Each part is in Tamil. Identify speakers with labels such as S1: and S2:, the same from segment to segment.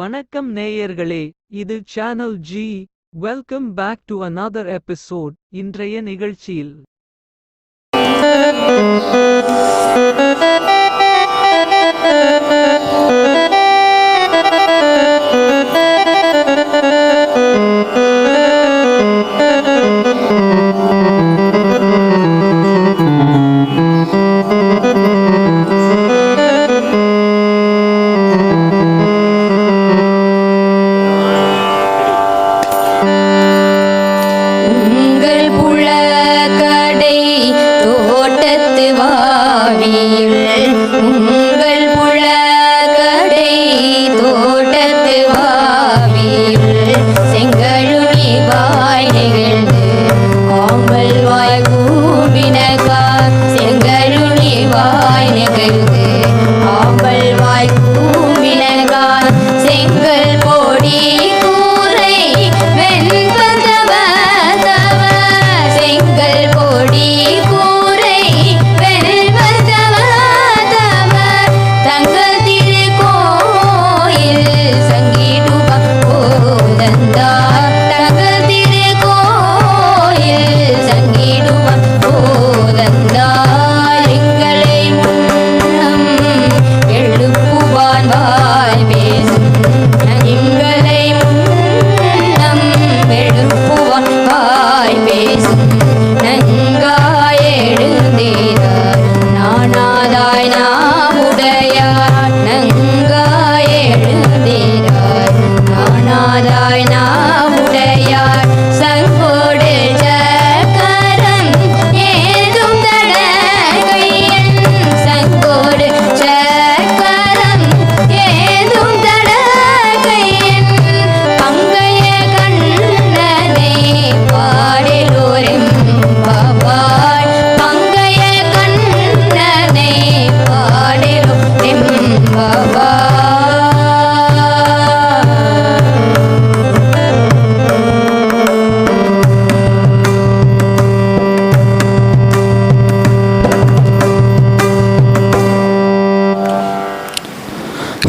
S1: வணக்கம் நேயர்களே, இது channel G. Welcome back to another episode. இன்றைய நிகழ்ச்சியில்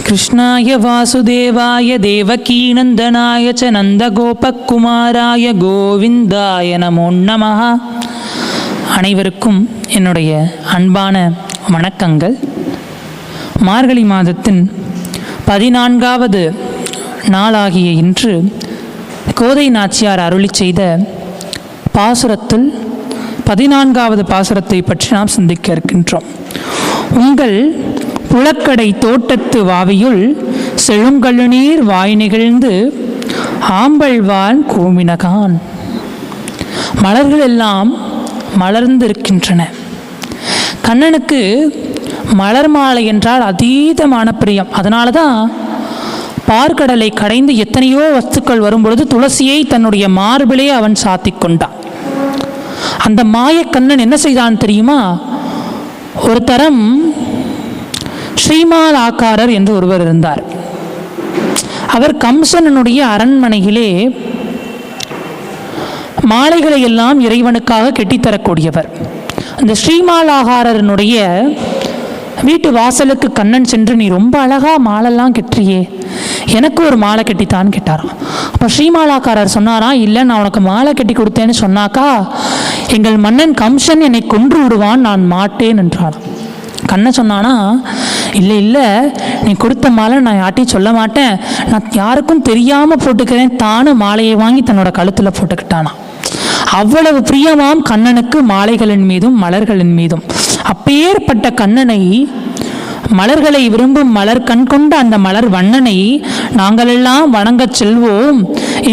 S2: கிருஷ்ணாய வாசுதேவாய தேவகீநந்தனாய ச நந்தகோபகுமாராய கோவிந்தாய நமோ நமஹ. அனைவருக்கும் என்னுடைய அன்பான வணக்கங்கள். மார்கழி மாதத்தின் 14வது நாளாகிய இன்று கோதை நாச்சியார் அருளி செய்த பாசுரத்தில் 14வது பாசுரத்தை பற்றி நாம் சிந்திக்க இருக்கின்றோம். உங்கள் புலக்கடை தோட்டத்து வாவியுள் செழுங்கழுநீர் வாய் நிகழ்ந்து ஆம்பல்வான் கோமினகான். மலர்கள் எல்லாம் மலர்ந்திருக்கின்றன. கண்ணனுக்கு மலர் மாலை என்றால் அதீதமான பிரியம். அதனால தான் பார்க்கடலை கடைந்து எத்தனையோ வஸ்துக்கள் வரும்பொழுது துளசியை தன்னுடைய மார்பிலே அவன் சாத்தி கொண்டான். அந்த மாயக்கண்ணன் என்ன செய்தான் தெரியுமா? ஒரு தரம் ஸ்ரீமால் ஆக்காரர் என்று ஒருவர் இருந்தார். அவர் கம்சனுடைய அரண்மனையிலே மாலைகளை எல்லாம் இறைவனுக்காக கெட்டித்தரக்கூடியவர். அந்த ஸ்ரீமாலாகாரனுடைய வீட்டு வாசலுக்கு கண்ணன் சென்று, நீ ரொம்ப அழகா மாலெல்லாம் கெட்டுறியே, எனக்கு ஒரு மாலை கெட்டித்தான்னு கேட்டாராம். அப்போ ஸ்ரீமாலாக்காரர் சொன்னாராம், இல்லை நான் உனக்கு மாலை கட்டி கொடுத்தேன்னு சொன்னாக்கா எங்கள் மன்னன் கம்சன் என்னை கொன்று விடுவான், நான் மாட்டேன் என்றான். கண்ணன் சொன்னானா, இல்லை இல்லை, நீ கொடுத்த மாலை நான் யார்ட்டையும் சொல்ல மாட்டேன், நான் யாருக்கும் தெரியாமல் போட்டுக்கிறேன். தானும் மாலையை வாங்கி தன்னோட கழுத்தில் போட்டுக்கிட்டானா. அவ்வளவு பிரியமாம் கண்ணனுக்கு மாலைகளின் மீதும் மலர்களின் மீதும். அப்பேற்பட்ட கண்ணனை, மலர்களை விரும்பும் மலர் கண் கொண்ட அந்த மலர் வண்ணனை நாங்களெல்லாம் வணங்கச் செல்வோம்.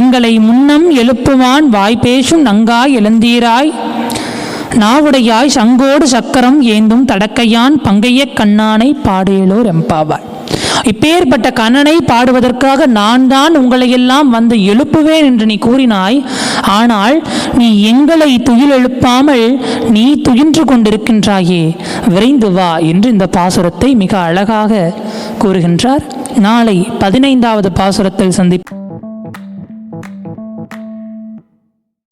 S2: எங்களை முன்னம் எழுப்புவான் வாய்பேசும் நங்காய் எழுந்தீராய் நாவுடையாய் சங்கோடு சக்கரம் ஏந்தும் தடக்கையான் பங்கைய கண்ணானை பாடேலோர் எம்பாவாய். இப்பேற்பட்ட கண்ணனை பாடுவதற்காக நான் தான் உங்களை எல்லாம் வந்து எழுப்புவேன் என்று நீ கூறினாய். ஆனால் நீ எங்களை துயில் எழுப்பாமல் நீ துயின்று கொண்டிருக்கின்றாயே, விரைந்து வா என்று இந்த பாசுரத்தை மிக அழகாக கூறுகின்றார். நாளை 15வது பாசுரத்தில் சந்திப்போம்.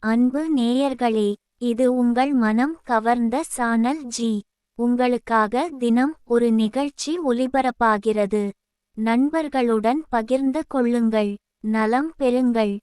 S3: அன்பு நேயர்களே, இது உங்கள் மனம் கவர்ந்த சானல் ஜி. உங்களுக்காக தினம் ஒரு நிகழ்ச்சி ஒளிபரப்பாகிறது. நண்பர்களுடன் பகிர்ந்து கொள்ளுங்கள். நலம் பெறுங்கள்.